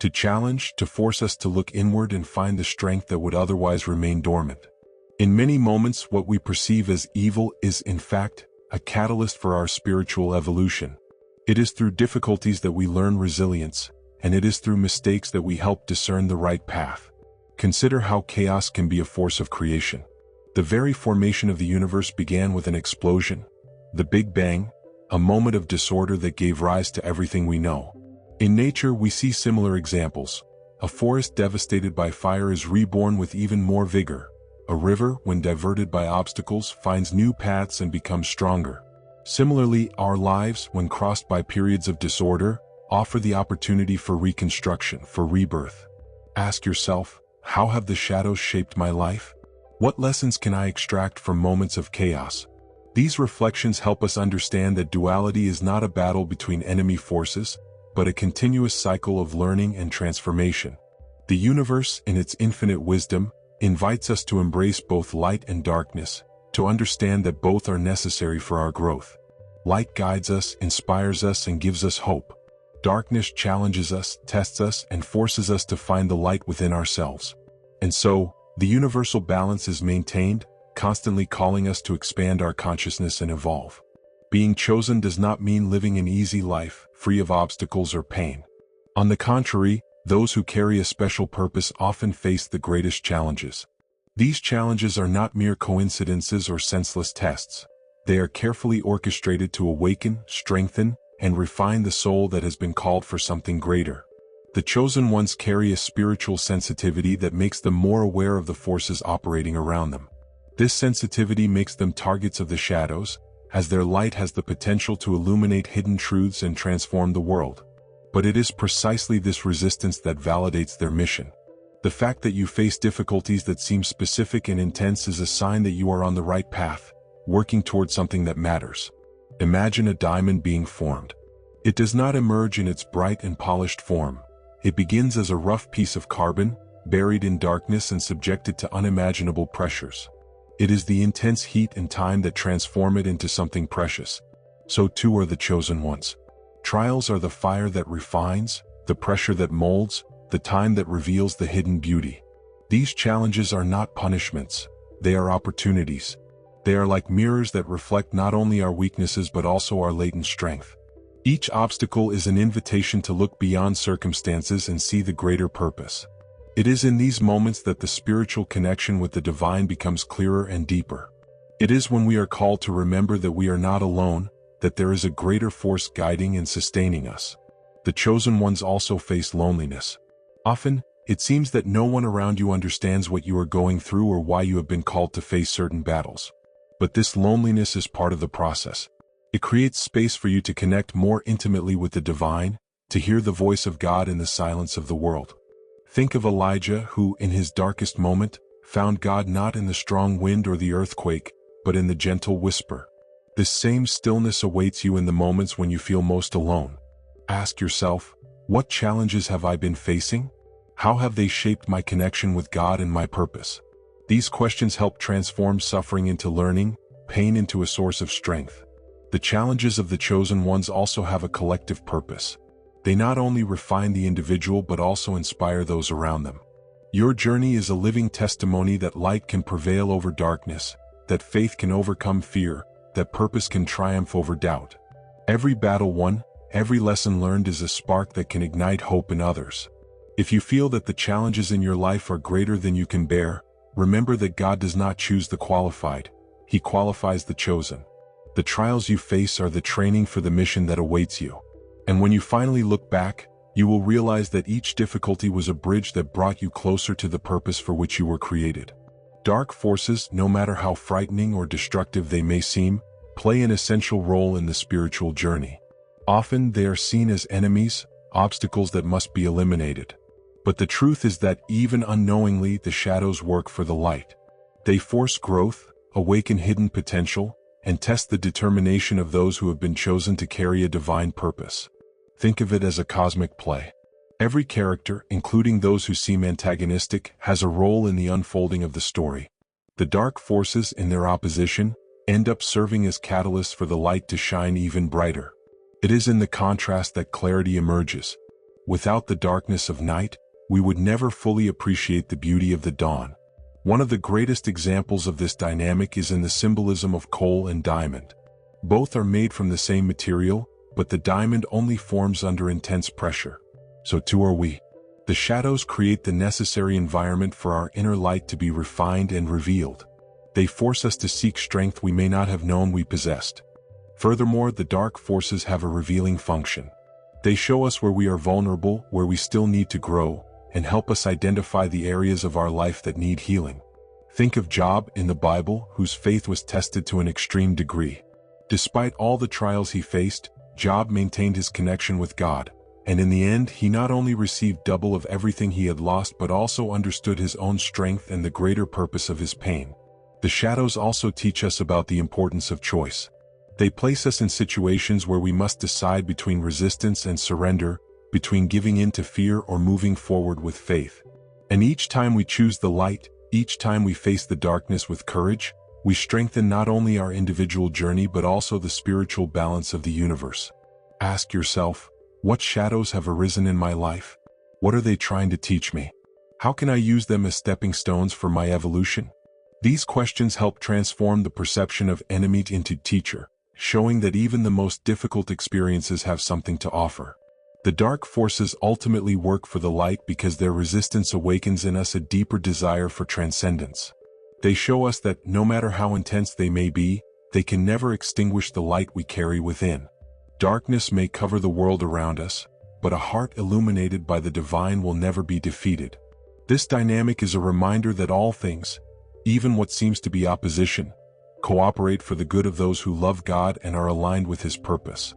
to challenge, to force us to look inward and find the strength that would otherwise remain dormant. In many moments, what we perceive as evil is, in fact, a catalyst for our spiritual evolution. It is through difficulties that we learn resilience, and it is through mistakes that we help discern the right path. Consider how chaos can be a force of creation. The very formation of the universe began with an explosion, the Big Bang, a moment of disorder that gave rise to everything we know. In nature, we see similar examples. A forest devastated by fire is reborn with even more vigor. A river, when diverted by obstacles, finds new paths and becomes stronger. Similarly, our lives, when crossed by periods of disorder, offer the opportunity for reconstruction, for rebirth. Ask yourself, how have the shadows shaped my life? What lessons can I extract from moments of chaos? These reflections help us understand that duality is not a battle between enemy forces, but a continuous cycle of learning and transformation. The universe, in its infinite wisdom, invites us to embrace both light and darkness, to understand that both are necessary for our growth. Light guides us, inspires us, and gives us hope. Darkness challenges us, tests us, and forces us to find the light within ourselves. And so, the universal balance is maintained, constantly calling us to expand our consciousness and evolve. Being chosen does not mean living an easy life, free of obstacles or pain. On the contrary, those who carry a special purpose often face the greatest challenges. These challenges are not mere coincidences or senseless tests. They are carefully orchestrated to awaken, strengthen, and refine the soul that has been called for something greater. The chosen ones carry a spiritual sensitivity that makes them more aware of the forces operating around them. This sensitivity makes them targets of the shadows, as their light has the potential to illuminate hidden truths and transform the world. But it is precisely this resistance that validates their mission. The fact that you face difficulties that seem specific and intense is a sign that you are on the right path, working towards something that matters. Imagine a diamond being formed. It does not emerge in its bright and polished form. It begins as a rough piece of carbon, buried in darkness and subjected to unimaginable pressures. It is the intense heat and time that transform it into something precious. So too are the chosen ones. Trials are the fire that refines, the pressure that molds, the time that reveals the hidden beauty. These challenges are not punishments, they are opportunities. They are like mirrors that reflect not only our weaknesses but also our latent strength. Each obstacle is an invitation to look beyond circumstances and see the greater purpose. It is in these moments that the spiritual connection with the divine becomes clearer and deeper. It is when we are called to remember that we are not alone, that there is a greater force guiding and sustaining us. The chosen ones also face loneliness. Often, it seems that no one around you understands what you are going through or why you have been called to face certain battles. But this loneliness is part of the process. It creates space for you to connect more intimately with the divine, to hear the voice of God in the silence of the world. Think of Elijah who, in his darkest moment, found God not in the strong wind or the earthquake, but in the gentle whisper. This same stillness awaits you in the moments when you feel most alone. Ask yourself, what challenges have I been facing? How have they shaped my connection with God and my purpose? These questions help transform suffering into learning, pain into a source of strength. The challenges of the chosen ones also have a collective purpose. They not only refine the individual but also inspire those around them. Your journey is a living testimony that light can prevail over darkness, that faith can overcome fear, that purpose can triumph over doubt. Every battle won, every lesson learned is a spark that can ignite hope in others. If you feel that the challenges in your life are greater than you can bear, remember that God does not choose the qualified, He qualifies the chosen. The trials you face are the training for the mission that awaits you. And when you finally look back, you will realize that each difficulty was a bridge that brought you closer to the purpose for which you were created. Dark forces, no matter how frightening or destructive they may seem, play an essential role in the spiritual journey. Often they are seen as enemies, obstacles that must be eliminated. But the truth is that even unknowingly the shadows work for the light. They force growth, awaken hidden potential, and test the determination of those who have been chosen to carry a divine purpose. Think of it as a cosmic play. Every character, including those who seem antagonistic, has a role in the unfolding of the story. The dark forces, in their opposition, end up serving as catalysts for the light to shine even brighter. It is in the contrast that clarity emerges. Without the darkness of night, we would never fully appreciate the beauty of the dawn. One of the greatest examples of this dynamic is in the symbolism of coal and diamond. Both are made from the same material, but the diamond only forms under intense pressure. So too are we. The shadows create the necessary environment for our inner light to be refined and revealed. They force us to seek strength we may not have known we possessed. Furthermore, the dark forces have a revealing function. They show us where we are vulnerable, where we still need to grow, and help us identify the areas of our life that need healing. Think of Job in the Bible, whose faith was tested to an extreme degree. Despite all the trials he faced, Job maintained his connection with God, and in the end he not only received double of everything he had lost but also understood his own strength and the greater purpose of his pain. The shadows also teach us about the importance of choice. They place us in situations where we must decide between resistance and surrender, between giving in to fear or moving forward with faith. And each time we choose the light, each time we face the darkness with courage, we strengthen not only our individual journey but also the spiritual balance of the universe. Ask yourself, what shadows have arisen in my life? What are they trying to teach me? How can I use them as stepping stones for my evolution? These questions help transform the perception of enemy into teacher, showing that even the most difficult experiences have something to offer. The dark forces ultimately work for the light because their resistance awakens in us a deeper desire for transcendence. They show us that, no matter how intense they may be, they can never extinguish the light we carry within. Darkness may cover the world around us, but a heart illuminated by the divine will never be defeated. This dynamic is a reminder that all things, even what seems to be opposition, cooperate for the good of those who love God and are aligned with His purpose.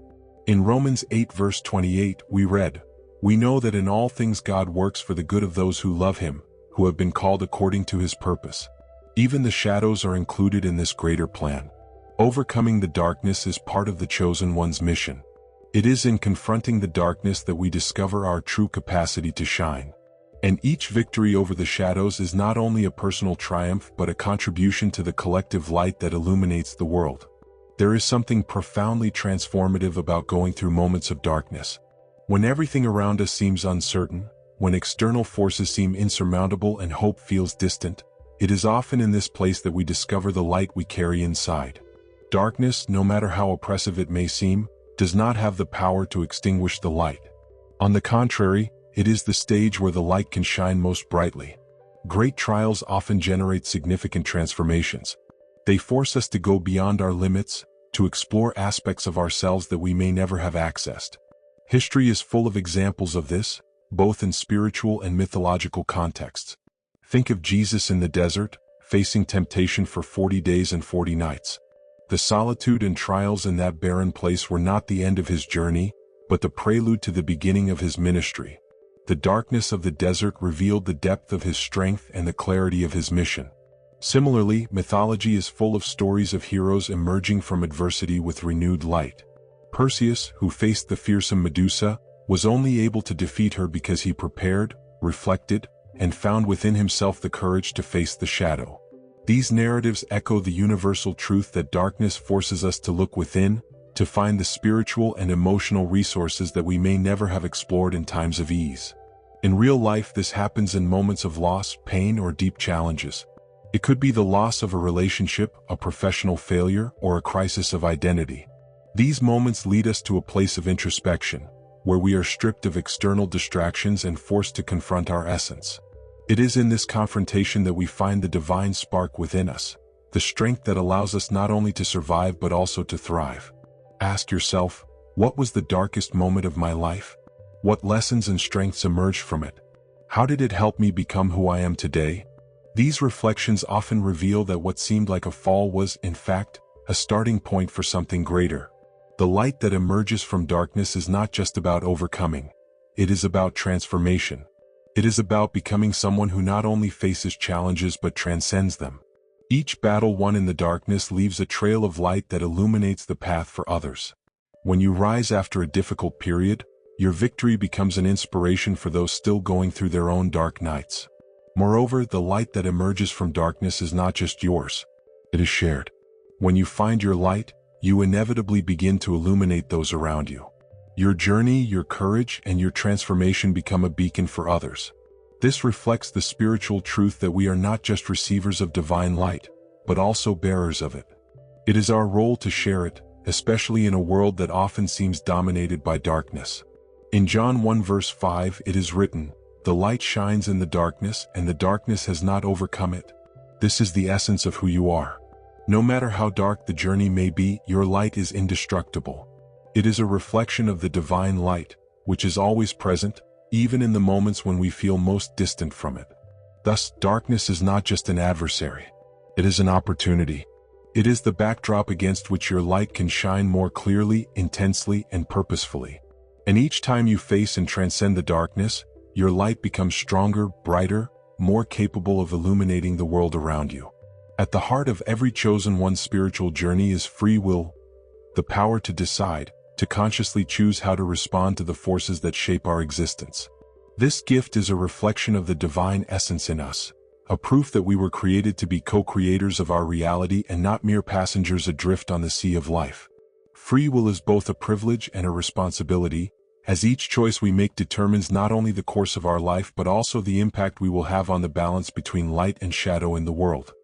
In Romans 8 verse 28 we read, "We know that in all things God works for the good of those who love Him, who have been called according to His purpose." Even the shadows are included in this greater plan. Overcoming the darkness is part of the chosen one's mission. It is in confronting the darkness that we discover our true capacity to shine. And each victory over the shadows is not only a personal triumph but a contribution to the collective light that illuminates the world. There is something profoundly transformative about going through moments of darkness. When everything around us seems uncertain, when external forces seem insurmountable and hope feels distant, it is often in this place that we discover the light we carry inside. Darkness, no matter how oppressive it may seem, does not have the power to extinguish the light. On the contrary, it is the stage where the light can shine most brightly. Great trials often generate significant transformations. They force us to go beyond our limits, to explore aspects of ourselves that we may never have accessed. History is full of examples of this, both in spiritual and mythological contexts. Think of Jesus in the desert, facing temptation for 40 days and 40 nights. The solitude and trials in that barren place were not the end of his journey, but the prelude to the beginning of his ministry. The darkness of the desert revealed the depth of his strength and the clarity of his mission. Similarly, mythology is full of stories of heroes emerging from adversity with renewed light. Perseus, who faced the fearsome Medusa, was only able to defeat her because he prepared, reflected, and found within himself the courage to face the shadow. These narratives echo the universal truth that darkness forces us to look within, to find the spiritual and emotional resources that we may never have explored in times of ease. In real life, this happens in moments of loss, pain, or deep challenges. It could be the loss of a relationship, a professional failure, or a crisis of identity. These moments lead us to a place of introspection, where we are stripped of external distractions and forced to confront our essence. It is in this confrontation that we find the divine spark within us, the strength that allows us not only to survive but also to thrive. Ask yourself, what was the darkest moment of my life? What lessons and strengths emerged from it? How did it help me become who I am today? These reflections often reveal that what seemed like a fall was, in fact, a starting point for something greater. The light that emerges from darkness is not just about overcoming. It is about transformation. It is about becoming someone who not only faces challenges but transcends them. Each battle won in the darkness leaves a trail of light that illuminates the path for others. When you rise after a difficult period, your victory becomes an inspiration for those still going through their own dark nights. Moreover, the light that emerges from darkness is not just yours. It is shared. When you find your light, you inevitably begin to illuminate those around you. Your journey, your courage, and your transformation become a beacon for others. This reflects the spiritual truth that we are not just receivers of divine light, but also bearers of it. It is our role to share it, especially in a world that often seems dominated by darkness. In John 1 verse 5 it is written, "The light shines in the darkness, and the darkness has not overcome it." This is the essence of who you are. No matter how dark the journey may be, your light is indestructible. It is a reflection of the divine light, which is always present, even in the moments when we feel most distant from it. Thus, darkness is not just an adversary. It is an opportunity. It is the backdrop against which your light can shine more clearly, intensely, and purposefully. And each time you face and transcend the darkness, your light becomes stronger, brighter, more capable of illuminating the world around you. At the heart of every chosen one's spiritual journey is free will, the power to decide, to consciously choose how to respond to the forces that shape our existence. This gift is a reflection of the divine essence in us, a proof that we were created to be co-creators of our reality and not mere passengers adrift on the sea of life. Free will is both a privilege and a responsibility, as each choice we make determines not only the course of our life but also the impact we will have on the balance between light and shadow in the world.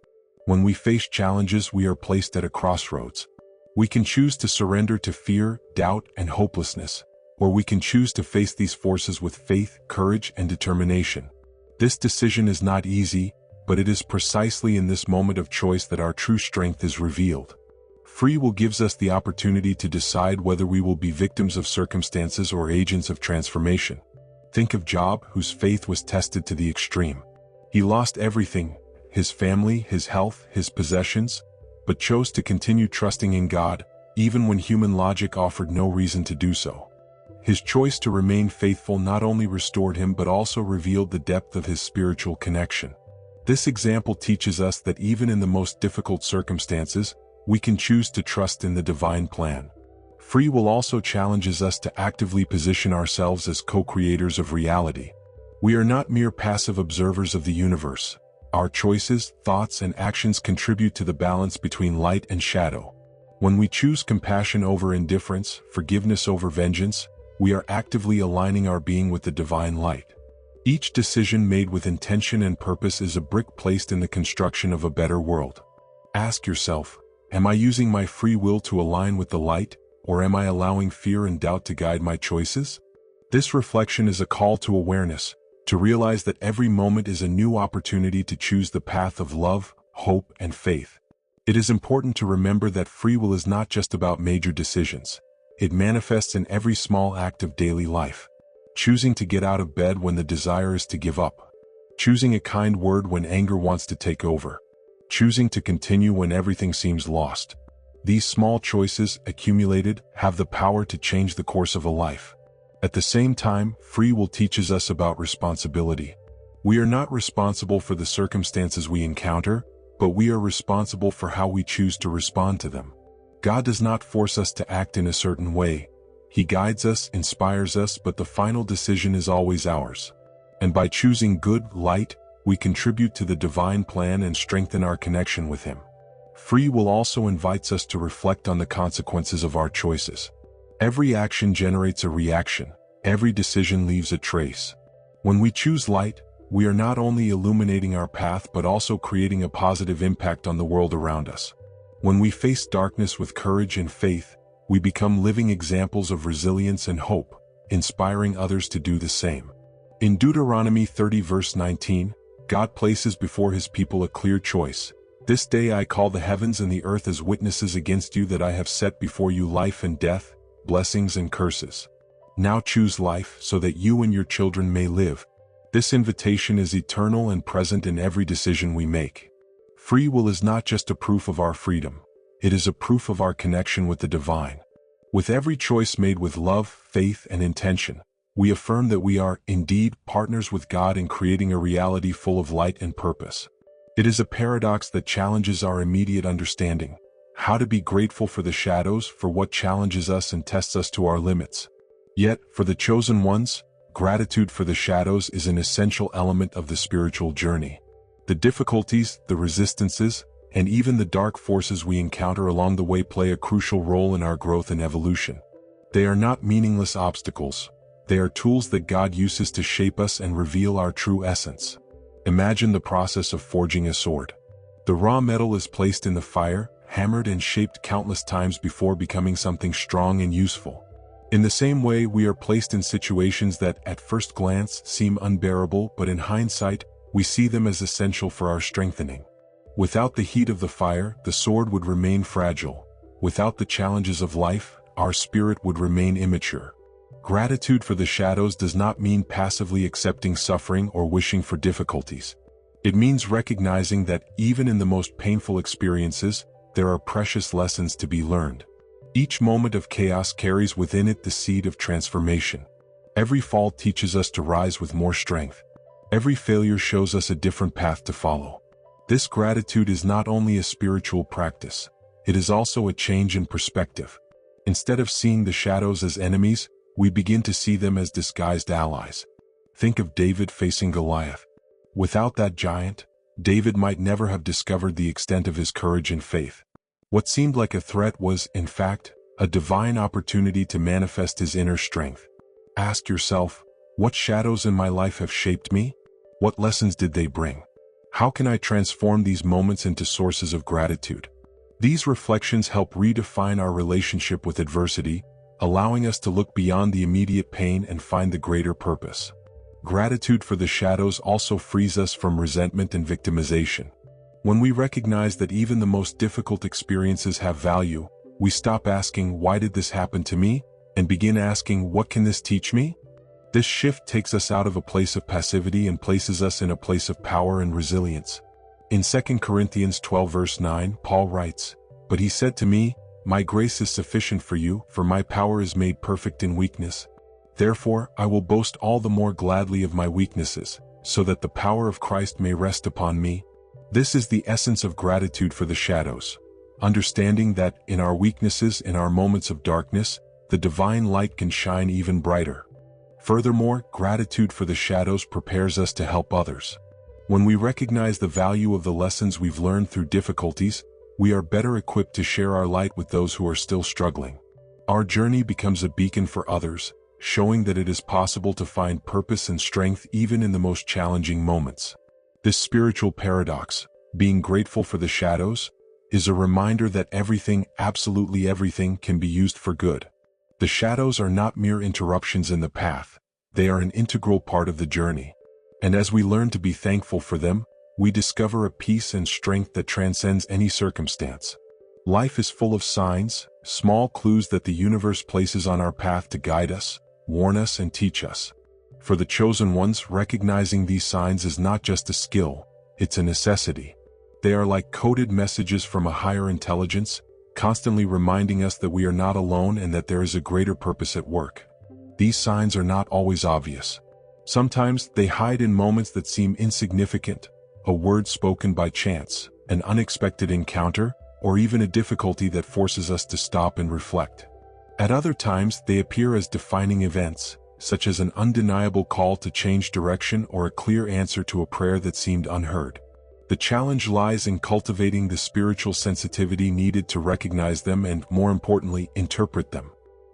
When we face challenges, we are placed at a crossroads. We can choose to surrender to fear, doubt, and hopelessness, or we can choose to face these forces with faith, courage, and determination. This decision is not easy, but it is precisely in this moment of choice that our true strength is revealed. Free will gives us the opportunity to decide whether we will be victims of circumstances or agents of transformation. Think of Job, whose faith was tested to the extreme. He lost everything, his family, his health, his possessions, but chose to continue trusting in God, even when human logic offered no reason to do so. His choice to remain faithful not only restored him but also revealed the depth of his spiritual connection. This example teaches us that even in the most difficult circumstances, we can choose to trust in the divine plan. Free will also challenges us to actively position ourselves as co-creators of reality. We are not mere passive observers of the universe. Our choices, thoughts, and actions contribute to the balance between light and shadow. When we choose compassion over indifference, forgiveness over vengeance, we are actively aligning our being with the divine light. Each decision made with intention and purpose is a brick placed in the construction of a better world. Ask yourself, am I using my free will to align with the light, or am I allowing fear and doubt to guide my choices? This reflection is a call to awareness, to realize that every moment is a new opportunity to choose the path of love, hope, and faith. It is important to remember that free will is not just about major decisions. It manifests in every small act of daily life. Choosing to get out of bed when the desire is to give up. Choosing a kind word when anger wants to take over. Choosing to continue when everything seems lost. These small choices, accumulated, have the power to change the course of a life. At the same time, free will teaches us about responsibility. We are not responsible for the circumstances we encounter, but we are responsible for how we choose to respond to them. God does not force us to act in a certain way. He guides us, inspires us, but the final decision is always ours. And by choosing good light, we contribute to the divine plan and strengthen our connection with Him. Free will also invites us to reflect on the consequences of our choices. Every action generates a reaction. Every decision leaves a trace. When we choose light, we are not only illuminating our path but also creating a positive impact on the world around us. When we face darkness with courage and faith, we become living examples of resilience and hope, inspiring others to do the same. In Deuteronomy 30 verse 19, God places before His people a clear choice. This day I call the heavens and the earth as witnesses against you that I have set before you life and death, blessings and curses. Now choose life so that you and your children may live. This invitation is eternal and present in every decision we make. Free will is not just a proof of our freedom. It is a proof of our connection with the divine. With every choice made with love, faith, and intention, we affirm that we are, indeed, partners with God in creating a reality full of light and purpose. It is a paradox that challenges our immediate understanding. How to be grateful for the shadows, for what challenges us and tests us to our limits. Yet, for the chosen ones, gratitude for the shadows is an essential element of the spiritual journey. The difficulties, the resistances, and even the dark forces we encounter along the way play a crucial role in our growth and evolution. They are not meaningless obstacles. They are tools that God uses to shape us and reveal our true essence. Imagine the process of forging a sword. The raw metal is placed in the fire, hammered and shaped countless times before becoming something strong and useful. In the same way, we are placed in situations that, at first glance, seem unbearable, but in hindsight, we see them as essential for our strengthening. Without the heat of the fire, the sword would remain fragile. Without the challenges of life, our spirit would remain immature. Gratitude for the shadows does not mean passively accepting suffering or wishing for difficulties. It means recognizing that even in the most painful experiences, there are precious lessons to be learned. Each moment of chaos carries within it the seed of transformation. Every fall teaches us to rise with more strength. Every failure shows us a different path to follow. This gratitude is not only a spiritual practice, it is also a change in perspective. Instead of seeing the shadows as enemies, we begin to see them as disguised allies. Think of David facing Goliath. Without that giant, David might never have discovered the extent of his courage and faith. What seemed like a threat was, in fact, a divine opportunity to manifest his inner strength. Ask yourself, what shadows in my life have shaped me? What lessons did they bring? How can I transform these moments into sources of gratitude? These reflections help redefine our relationship with adversity, allowing us to look beyond the immediate pain and find the greater purpose. Gratitude for the shadows also frees us from resentment and victimization. When we recognize that even the most difficult experiences have value, we stop asking, "Why did this happen to me?" and begin asking, "What can this teach me?" This shift takes us out of a place of passivity and places us in a place of power and resilience. In 2 Corinthians 12 verse 9, Paul writes, "But he said to me, 'My grace is sufficient for you, for my power is made perfect in weakness. Therefore, I will boast all the more gladly of my weaknesses, so that the power of Christ may rest upon me.'" This is the essence of gratitude for the shadows. Understanding that, in our weaknesses, in our moments of darkness, the divine light can shine even brighter. Furthermore, gratitude for the shadows prepares us to help others. When we recognize the value of the lessons we've learned through difficulties, we are better equipped to share our light with those who are still struggling. Our journey becomes a beacon for others, showing that it is possible to find purpose and strength even in the most challenging moments. This spiritual paradox, being grateful for the shadows, is a reminder that everything, absolutely everything, can be used for good. The shadows are not mere interruptions in the path, they are an integral part of the journey. And as we learn to be thankful for them, we discover a peace and strength that transcends any circumstance. Life is full of signs, small clues that the universe places on our path to guide us, warn us, and teach us. For the chosen ones, recognizing these signs is not just a skill, it's a necessity. They are like coded messages from a higher intelligence, constantly reminding us that we are not alone and that there is a greater purpose at work. These signs are not always obvious. Sometimes they hide in moments that seem insignificant, a word spoken by chance, an unexpected encounter, or even a difficulty that forces us to stop and reflect. At other times, they appear as defining events, such as an undeniable call to change direction or a clear answer to a prayer that seemed unheard. The challenge lies in cultivating the spiritual sensitivity needed to recognize them and, more importantly, interpret them.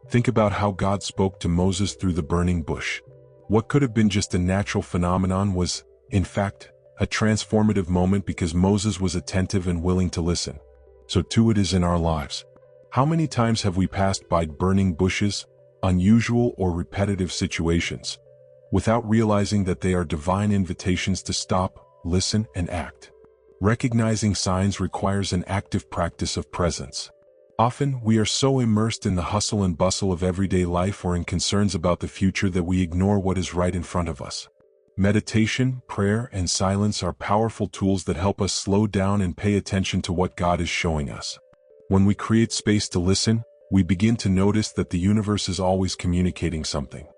Think about how God spoke to Moses through the burning bush. What could have been just a natural phenomenon was, in fact, a transformative moment because Moses was attentive and willing to listen. So too it is in our lives. How many times have we passed by burning bushes, unusual or repetitive situations, without realizing that they are divine invitations to stop, listen, and act? Recognizing signs requires an active practice of presence. Often, we are so immersed in the hustle and bustle of everyday life or in concerns about the future that we ignore what is right in front of us. Meditation, prayer, and silence are powerful tools that help us slow down and pay attention to what God is showing us. When we create space to listen, we begin to notice that the universe is always communicating something.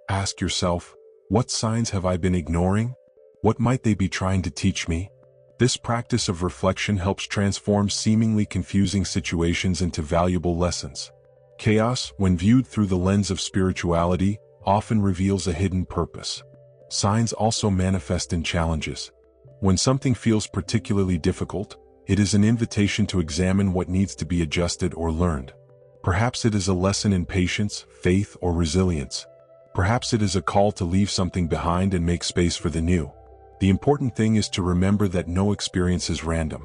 Ask yourself, what signs have I been ignoring? What might they be trying to teach me? This practice of reflection helps transform seemingly confusing situations into valuable lessons. Chaos, when viewed through the lens of spirituality, often reveals a hidden purpose. Signs also manifest in challenges. When something feels particularly difficult, it is an invitation to examine what needs to be adjusted or learned. Perhaps it is a lesson in patience, faith, or resilience. Perhaps it is a call to leave something behind and make space for the new. The important thing is to remember that no experience is random.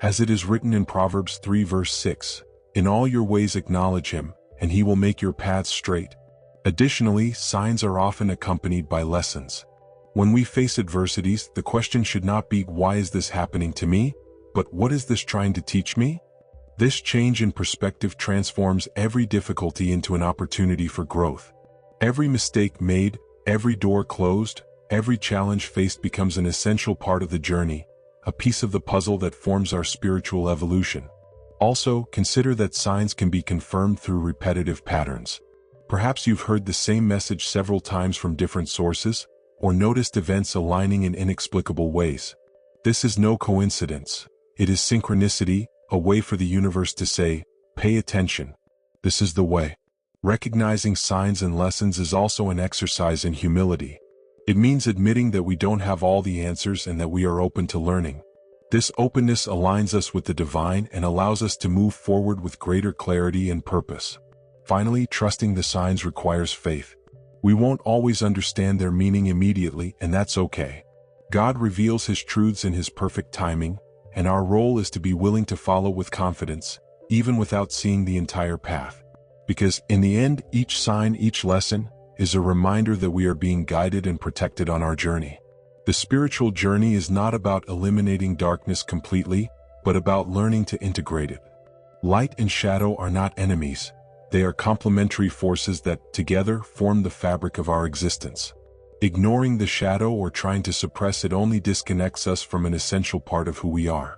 As it is written in Proverbs 3 verse 6, "In all your ways acknowledge him, and he will make your paths straight." Additionally, signs are often accompanied by lessons. When we face adversities, the question should not be, "Why is this happening to me?" but "What is this trying to teach me?" This change in perspective transforms every difficulty into an opportunity for growth. Every mistake made, every door closed, every challenge faced becomes an essential part of the journey, a piece of the puzzle that forms our spiritual evolution. Also, consider that signs can be confirmed through repetitive patterns. Perhaps you've heard the same message several times from different sources, or noticed events aligning in inexplicable ways. This is no coincidence. It is synchronicity, a way for the universe to say, "Pay attention. This is the way." Recognizing signs and lessons is also an exercise in humility. It means admitting that we don't have all the answers and that we are open to learning. This openness aligns us with the divine and allows us to move forward with greater clarity and purpose. Finally, trusting the signs requires faith. We won't always understand their meaning immediately, and that's okay. God reveals His truths in His perfect timing, and our role is to be willing to follow with confidence, even without seeing the entire path. Because, in the end, each sign, each lesson, is a reminder that we are being guided and protected on our journey. The spiritual journey is not about eliminating darkness completely, but about learning to integrate it. Light and shadow are not enemies. They are complementary forces that, together, form the fabric of our existence. Ignoring the shadow or trying to suppress it only disconnects us from an essential part of who we are.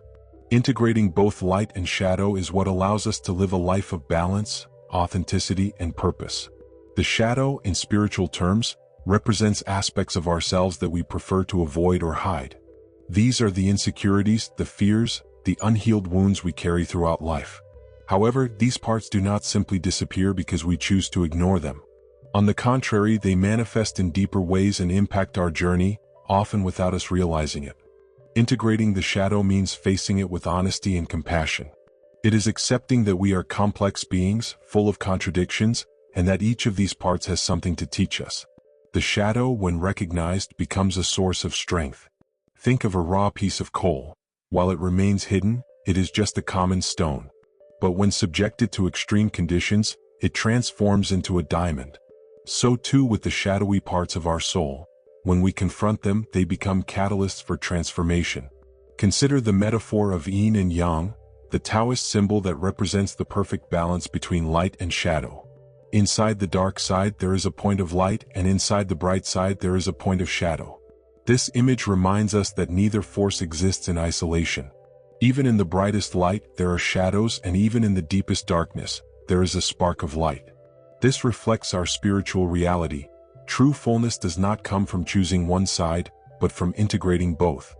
Integrating both light and shadow is what allows us to live a life of balance, authenticity, and purpose. The shadow, in spiritual terms, represents aspects of ourselves that we prefer to avoid or hide. These are the insecurities, the fears, the unhealed wounds we carry throughout life. However, these parts do not simply disappear because we choose to ignore them. On the contrary, they manifest in deeper ways and impact our journey, often without us realizing it. Integrating the shadow means facing it with honesty and compassion. It is accepting that we are complex beings, full of contradictions, and that each of these parts has something to teach us. The shadow, when recognized, becomes a source of strength. Think of a raw piece of coal. While it remains hidden, it is just a common stone. But when subjected to extreme conditions, it transforms into a diamond. So too with the shadowy parts of our soul. When we confront them, they become catalysts for transformation. Consider the metaphor of yin and yang, the Taoist symbol that represents the perfect balance between light and shadow. Inside the dark side there is a point of light, and inside the bright side there is a point of shadow. This image reminds us that neither force exists in isolation. Even in the brightest light, there are shadows, and even in the deepest darkness, there is a spark of light. This reflects our spiritual reality. True fullness does not come from choosing one side, but from integrating both.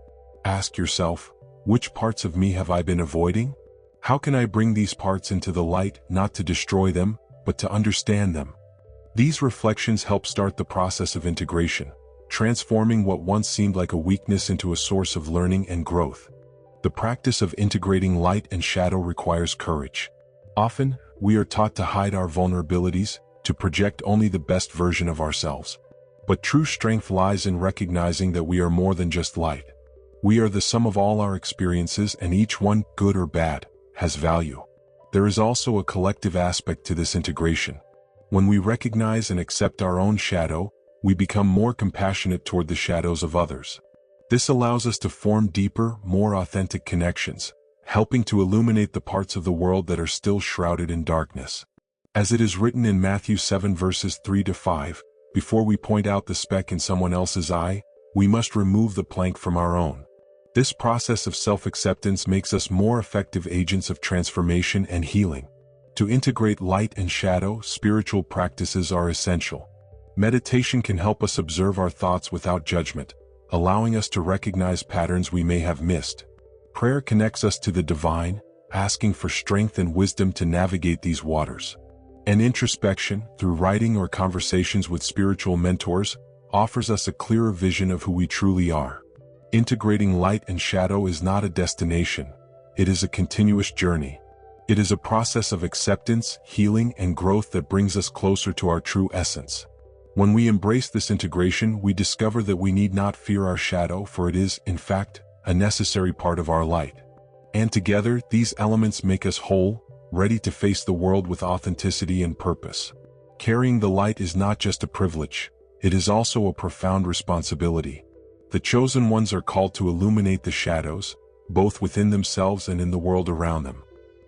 Ask yourself, which parts of me have I been avoiding? How can I bring these parts into the light, not to destroy them, but to understand them? These reflections help start the process of integration, transforming what once seemed like a weakness into a source of learning and growth. The practice of integrating light and shadow requires courage. Often, we are taught to hide our vulnerabilities, to project only the best version of ourselves. But true strength lies in recognizing that we are more than just light. We are the sum of all our experiences, and each one, good or bad, has value. There is also a collective aspect to this integration. When we recognize and accept our own shadow, we become more compassionate toward the shadows of others. This allows us to form deeper, more authentic connections, helping to illuminate the parts of the world that are still shrouded in darkness. As it is written in Matthew 7 verses 3-5, before we point out the speck in someone else's eye, we must remove the plank from our own. This process of self-acceptance makes us more effective agents of transformation and healing. To integrate light and shadow, spiritual practices are essential. Meditation can help us observe our thoughts without judgment, allowing us to recognize patterns we may have missed. Prayer connects us to the divine, asking for strength and wisdom to navigate these waters. And introspection, through writing or conversations with spiritual mentors, offers us a clearer vision of who we truly are. Integrating light and shadow is not a destination, it is a continuous journey. It is a process of acceptance, healing, and growth that brings us closer to our true essence. When we embrace this integration, we discover that we need not fear our shadow, for it is, in fact, a necessary part of our light. And together, these elements make us whole, ready to face the world with authenticity and purpose. Carrying the light is not just a privilege, it is also a profound responsibility. The chosen ones are called to illuminate the shadows, both within themselves and in the world around them.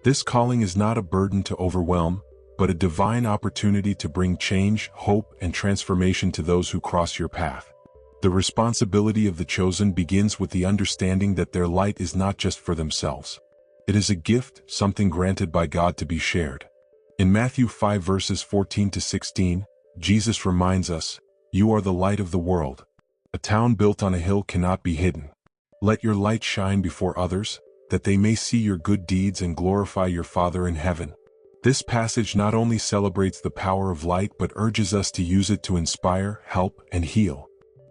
This calling is not a burden to overwhelm, but a divine opportunity to bring change, hope, and transformation to those who cross your path. The responsibility of the chosen begins with the understanding that their light is not just for themselves. It is a gift, something granted by God to be shared. In Matthew 5 verses 14 to 16, Jesus reminds us, "You are the light of the world. A town built on a hill cannot be hidden. Let your light shine before others, that they may see your good deeds and glorify your Father in heaven." This passage not only celebrates the power of light but urges us to use it to inspire, help, and heal.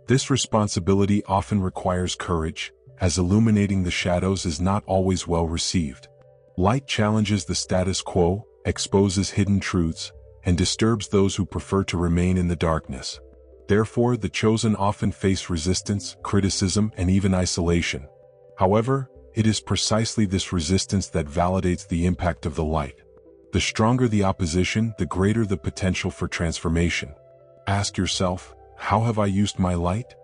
This responsibility often requires courage, as illuminating the shadows is not always well received. Light challenges the status quo, exposes hidden truths, and disturbs those who prefer to remain in the darkness. Therefore, the chosen often face resistance, criticism, and even isolation. However, it is precisely this resistance that validates the impact of the light. The stronger the opposition, the greater the potential for transformation. Ask yourself, how have I used my light?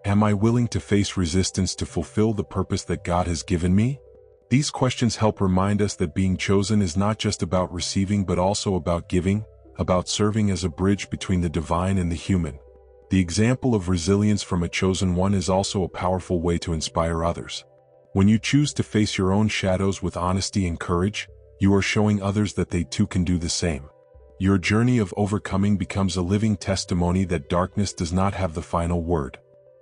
Am I willing to face resistance to fulfill the purpose that God has given me? These questions help remind us that being chosen is not just about receiving but also about giving, about serving as a bridge between the divine and the human. The example of resilience from a chosen one is also a powerful way to inspire others. When you choose to face your own shadows with honesty and courage, you are showing others that they too can do the same. Your journey of overcoming becomes a living testimony that darkness does not have the final word.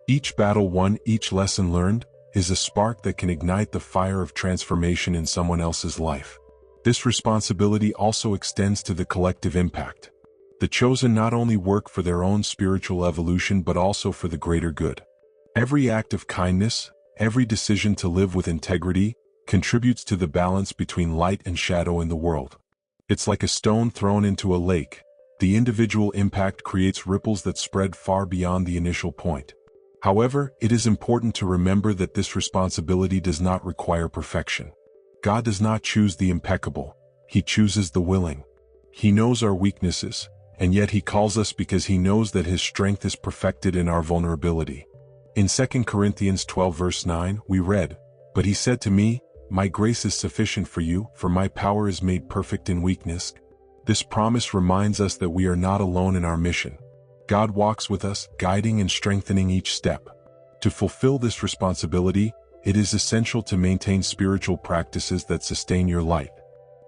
Each battle won, each lesson learned, is a spark that can ignite the fire of transformation in someone else's life. This responsibility also extends to the collective impact. The chosen not only work for their own spiritual evolution but also for the greater good. Every act of kindness, every decision to live with integrity, contributes to the balance between light and shadow in the world. It's like a stone thrown into a lake. The individual impact creates ripples that spread far beyond the initial point. However, it is important to remember that this responsibility does not require perfection. God does not choose the impeccable, He chooses the willing. He knows our weaknesses, and yet He calls us because He knows that His strength is perfected in our vulnerability. In 2 Corinthians 12 verse 9, we read, "But He said to me, My grace is sufficient for you, for my power is made perfect in weakness." This promise reminds us that we are not alone in our mission. God walks with us, guiding and strengthening each step. To fulfill this responsibility, it is essential to maintain spiritual practices that sustain your light.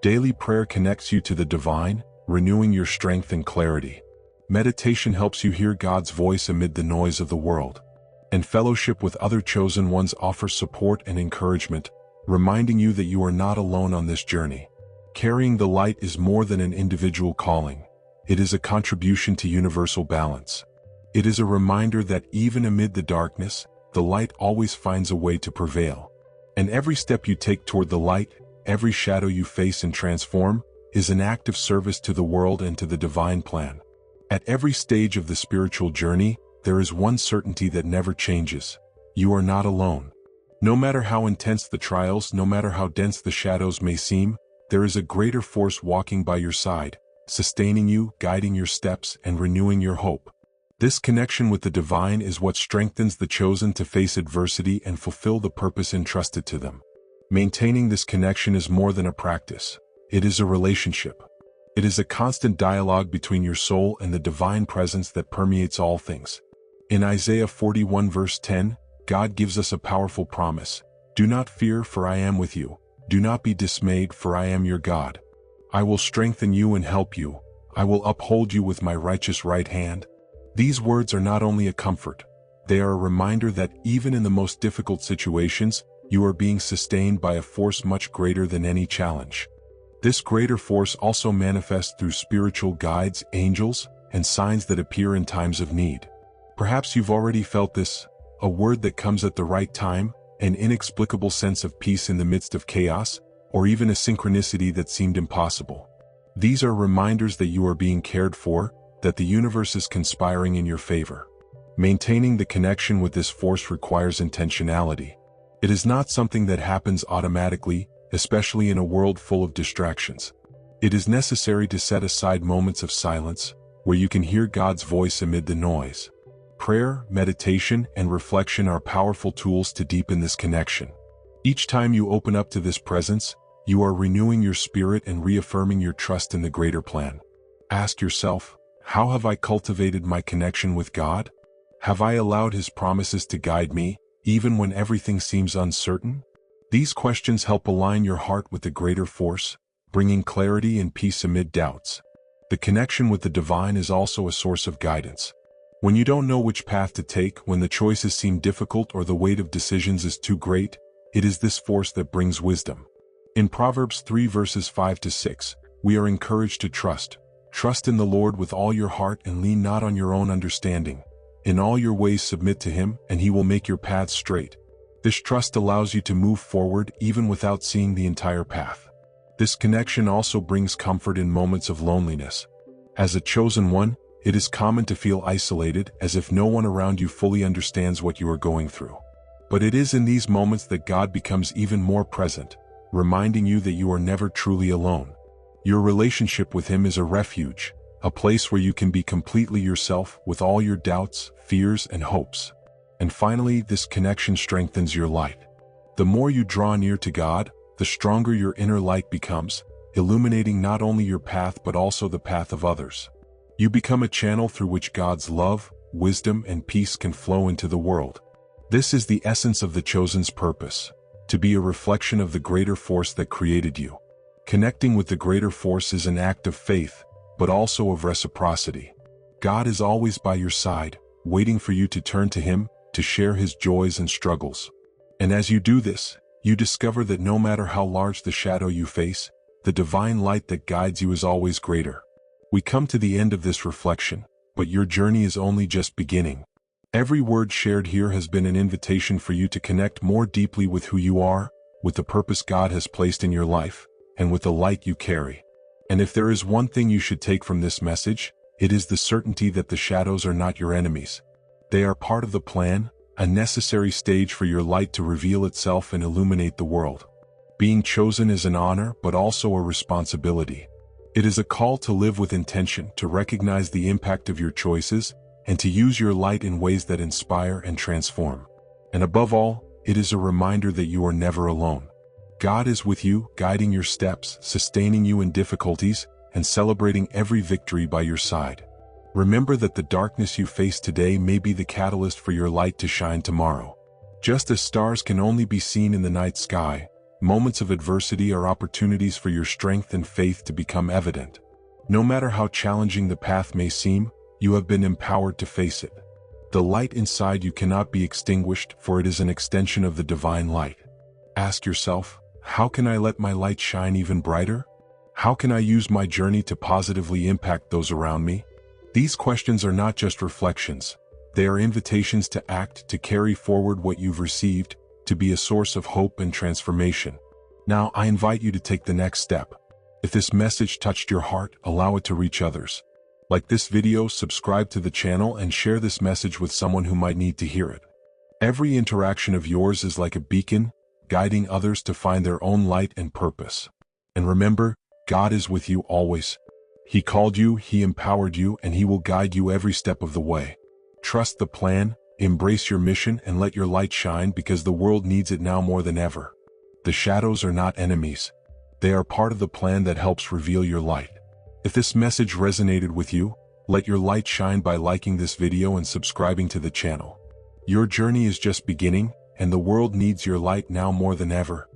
Daily prayer connects you to the divine, renewing your strength and clarity. Meditation helps you hear God's voice amid the noise of the world. And fellowship with other chosen ones offers support and encouragement, reminding you that you are not alone on this journey. Carrying the light is more than an individual calling. It is a contribution to universal balance. It is a reminder that even amid the darkness, the light always finds a way to prevail. And every step you take toward the light, every shadow you face and transform, is an act of service to the world and to the divine plan. At every stage of the spiritual journey, there is one certainty that never changes. You are not alone. No matter how intense the trials, no matter how dense the shadows may seem, there is a greater force walking by your side, sustaining you, guiding your steps, and renewing your hope. This connection with the divine is what strengthens the chosen to face adversity and fulfill the purpose entrusted to them. Maintaining this connection is more than a practice. It is a relationship. It is a constant dialogue between your soul and the divine presence that permeates all things. In Isaiah 41 verse 10, God gives us a powerful promise. "Do not fear, for I am with you. Do not be dismayed, for I am your God. I will strengthen you and help you. I will uphold you with my righteous right hand." These words are not only a comfort, they are a reminder that even in the most difficult situations, you are being sustained by a force much greater than any challenge. This greater force also manifests through spiritual guides, angels, and signs that appear in times of need. Perhaps you've already felt this, a word that comes at the right time, an inexplicable sense of peace in the midst of chaos, or even a synchronicity that seemed impossible. These are reminders that you are being cared for, that the universe is conspiring in your favor. Maintaining the connection with this force requires intentionality. It is not something that happens automatically, especially in a world full of distractions. It is necessary to set aside moments of silence, where you can hear God's voice amid the noise. Prayer, meditation, and reflection are powerful tools to deepen this connection. Each time you open up to this presence, you are renewing your spirit and reaffirming your trust in the greater plan. Ask yourself, how have I cultivated my connection with God? Have I allowed His promises to guide me, even when everything seems uncertain? These questions help align your heart with the greater force, bringing clarity and peace amid doubts. The connection with the divine is also a source of guidance. When you don't know which path to take, when the choices seem difficult or the weight of decisions is too great, it is this force that brings wisdom. In Proverbs 3 verses 5-6, we are encouraged to trust. Trust in the Lord with all your heart and lean not on your own understanding. In all your ways submit to Him, and He will make your paths straight. This trust allows you to move forward even without seeing the entire path. This connection also brings comfort in moments of loneliness. As a chosen one, it is common to feel isolated, as if no one around you fully understands what you are going through. But it is in these moments that God becomes even more present, reminding you that you are never truly alone. Your relationship with Him is a refuge, a place where you can be completely yourself with all your doubts, fears, and hopes. And finally, this connection strengthens your light. The more you draw near to God, the stronger your inner light becomes, illuminating not only your path but also the path of others. You become a channel through which God's love, wisdom, and peace can flow into the world. This is the essence of the chosen's purpose, to be a reflection of the greater force that created you. Connecting with the greater force is an act of faith, but also of reciprocity. God is always by your side, waiting for you to turn to Him, to share His joys and struggles. And as you do this, you discover that no matter how large the shadow you face, the divine light that guides you is always greater. We come to the end of this reflection, but your journey is only just beginning. Every word shared here has been an invitation for you to connect more deeply with who you are, with the purpose God has placed in your life, and with the light you carry. And if there is one thing you should take from this message, it is the certainty that the shadows are not your enemies. They are part of the plan, a necessary stage for your light to reveal itself and illuminate the world. Being chosen is an honor, but also a responsibility. It is a call to live with intention, to recognize the impact of your choices, and to use your light in ways that inspire and transform. And above all, it is a reminder that you are never alone. God is with you, guiding your steps, sustaining you in difficulties, and celebrating every victory by your side. Remember that the darkness you face today may be the catalyst for your light to shine tomorrow. Just as stars can only be seen in the night sky, moments of adversity are opportunities for your strength and faith to become evident. No matter how challenging the path may seem, you have been empowered to face it. The light inside you cannot be extinguished, for it is an extension of the divine light. Ask yourself, how can I let my light shine even brighter? How can I use my journey to positively impact those around me? These questions are not just reflections. They are invitations to act, to carry forward what you've received, to be a source of hope and transformation. Now, I invite you to take the next step. If this message touched your heart, allow it to reach others. Like this video, subscribe to the channel, and share this message with someone who might need to hear it. Every interaction of yours is like a beacon, guiding others to find their own light and purpose. And remember, God is with you always. He called you, He empowered you, and He will guide you every step of the way. Trust the plan, embrace your mission, and let your light shine, because the world needs it now more than ever. The shadows are not enemies. They are part of the plan that helps reveal your light. If this message resonated with you, let your light shine by liking this video and subscribing to the channel. Your journey is just beginning, and the world needs your light now more than ever.